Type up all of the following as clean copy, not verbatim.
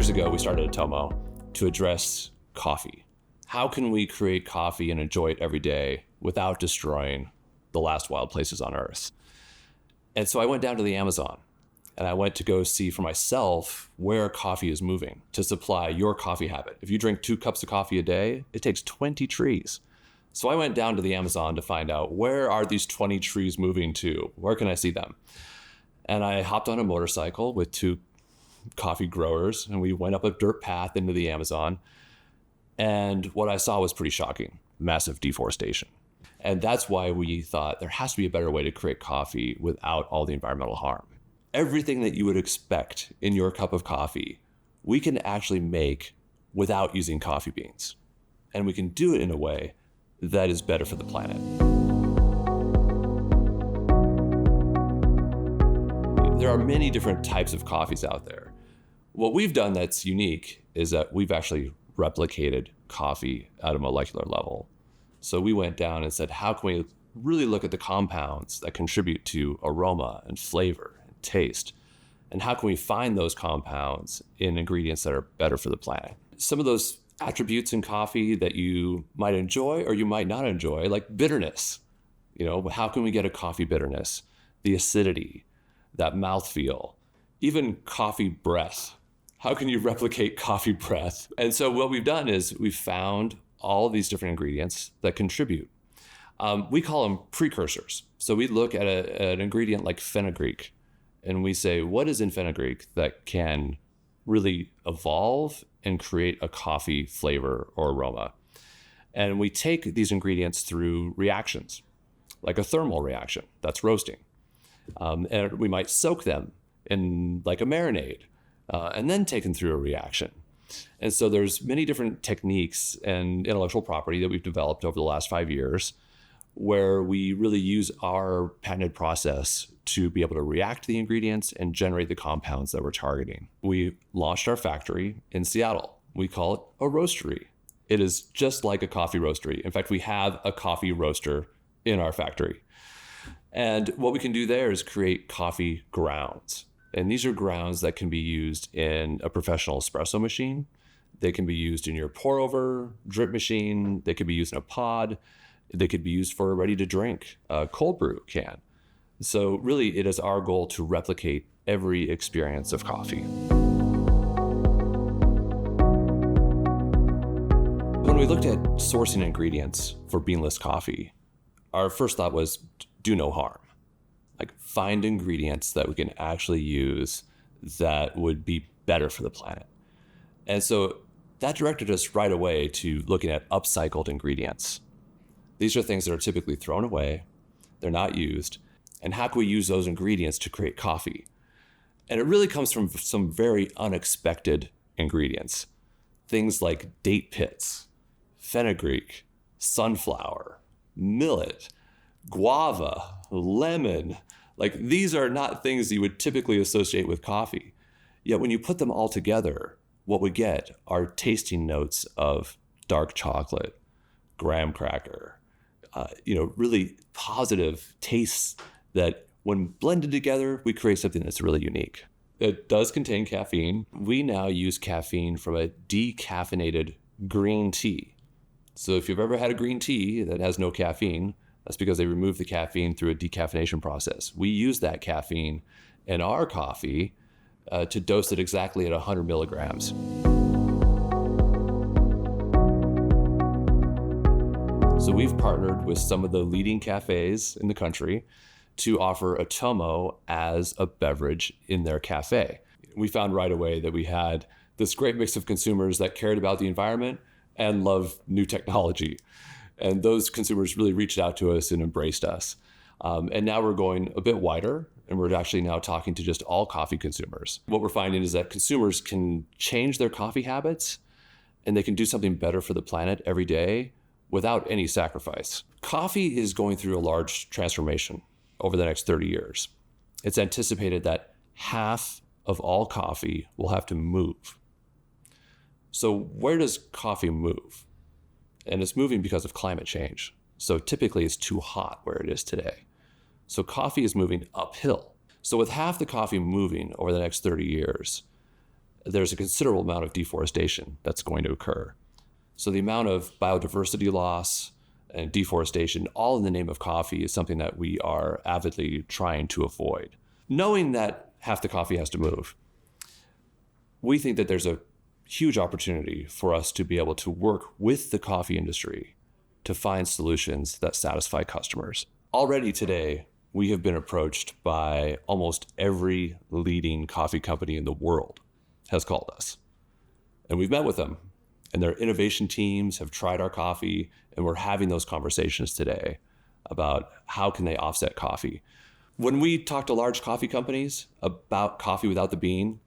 years ago, we started Atomo to address coffee. How can we create coffee and enjoy it every day without destroying the last wild places on Earth? And so I went down to the Amazon and I went to go see for myself where coffee is moving to supply your coffee habit. If you drink 2 cups of coffee a day, it takes 20 trees. So I went down to the Amazon to find out, where are these 20 trees moving to? Where can I see them? And I hopped on a motorcycle with 2 coffee growers and we went up a dirt path into the Amazon. And what I saw was pretty shocking: massive deforestation. And that's why we thought there has to be a better way to create coffee without all the environmental harm. Everything that you would expect in your cup of coffee, we can actually make without using coffee beans. And we can do it in a way that is better for the planet. There are many different types of coffees out there. What we've done that's unique is that we've actually replicated coffee at a molecular level. So we went down and said, how can we really look at the compounds that contribute to aroma and flavor and taste? And how can we find those compounds in ingredients that are better for the planet? Some of those attributes in coffee that you might enjoy or you might not enjoy, like bitterness. How can we get a coffee bitterness? The acidity, that mouthfeel, even coffee breath. How can you replicate coffee breath? And so what we've done is we've found all of these different ingredients that contribute. We call them precursors. So we look at an ingredient like fenugreek and we say, what is in fenugreek that can really evolve and create a coffee flavor or aroma? And we take these ingredients through reactions, like a thermal reaction, that's roasting. And we might soak them in like a marinade and then take them through a reaction. And so there's many different techniques and intellectual property that we've developed over the last 5 years where we really use our patented process to be able to react the ingredients and generate the compounds that we're targeting. We launched our factory in Seattle. We call it a roastery. It is just like a coffee roastery. In fact, we have a coffee roaster in our factory. And what we can do there is create coffee grounds. And these are grounds that can be used in a professional espresso machine. They can be used in your pour over drip machine. They could be used in a pod. They could be used for a ready to drink cold brew can. So really it is our goal to replicate every experience of coffee. When we looked at sourcing ingredients for beanless coffee, our first thought was do no harm. Like find ingredients that we can actually use that would be better for the planet. And so that directed us right away to looking at upcycled ingredients. These are things that are typically thrown away, they're not used, and how can we use those ingredients to create coffee? And it really comes from some very unexpected ingredients. Things like date pits, fenugreek, sunflower, millet, guava, lemon. Like these are not things you would typically associate with coffee. Yet when you put them all together, what we get are tasting notes of dark chocolate, graham cracker, really positive tastes that when blended together, we create something that's really unique. It does contain caffeine. We now use caffeine from a decaffeinated green tea. So if you've ever had a green tea that has no caffeine, that's because they remove the caffeine through a decaffeination process. We use that caffeine in our coffee to dose it exactly at 100 milligrams. So we've partnered with some of the leading cafes in the country to offer Atomo as a beverage in their cafe. We found right away that we had this great mix of consumers that cared about the environment and loved new technology. And those consumers really reached out to us and embraced us. And now we're going a bit wider, and we're actually now talking to just all coffee consumers. What we're finding is that consumers can change their coffee habits, and they can do something better for the planet every day without any sacrifice. Coffee is going through a large transformation over the next 30 years. It's anticipated that half of all coffee will have to move. So where does coffee move? And it's moving because of climate change. So typically it's too hot where it is today. So coffee is moving uphill. So with half the coffee moving over the next 30 years, there's a considerable amount of deforestation that's going to occur. So the amount of biodiversity loss and deforestation, all in the name of coffee, is something that we are avidly trying to avoid. Knowing that half the coffee has to move, we think that there's a huge opportunity for us to be able to work with the coffee industry to find solutions that satisfy customers. Already today, we have been approached by almost every leading coffee company in the world has called us. And we've met with them, and their innovation teams have tried our coffee, and we're having those conversations today about how can they offset coffee. When we talk to large coffee companies about coffee without the bean,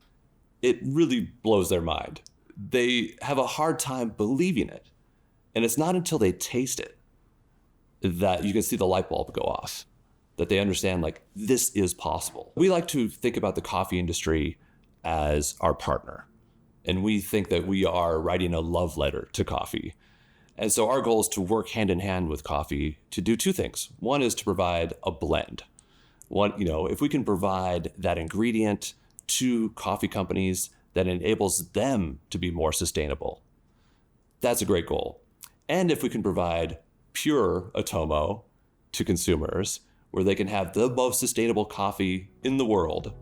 it really blows their mind. They have a hard time believing it. And it's not until they taste it that you can see the light bulb go off, that they understand, like, this is possible. We like to think about the coffee industry as our partner. And we think that we are writing a love letter to coffee. And so our goal is to work hand in hand with coffee to do two things. One is to provide a blend. If we can provide that ingredient to coffee companies that enables them to be more sustainable, that's a great goal. And if we can provide pure Atomo to consumers where they can have the most sustainable coffee in the world,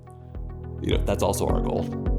that's also our goal.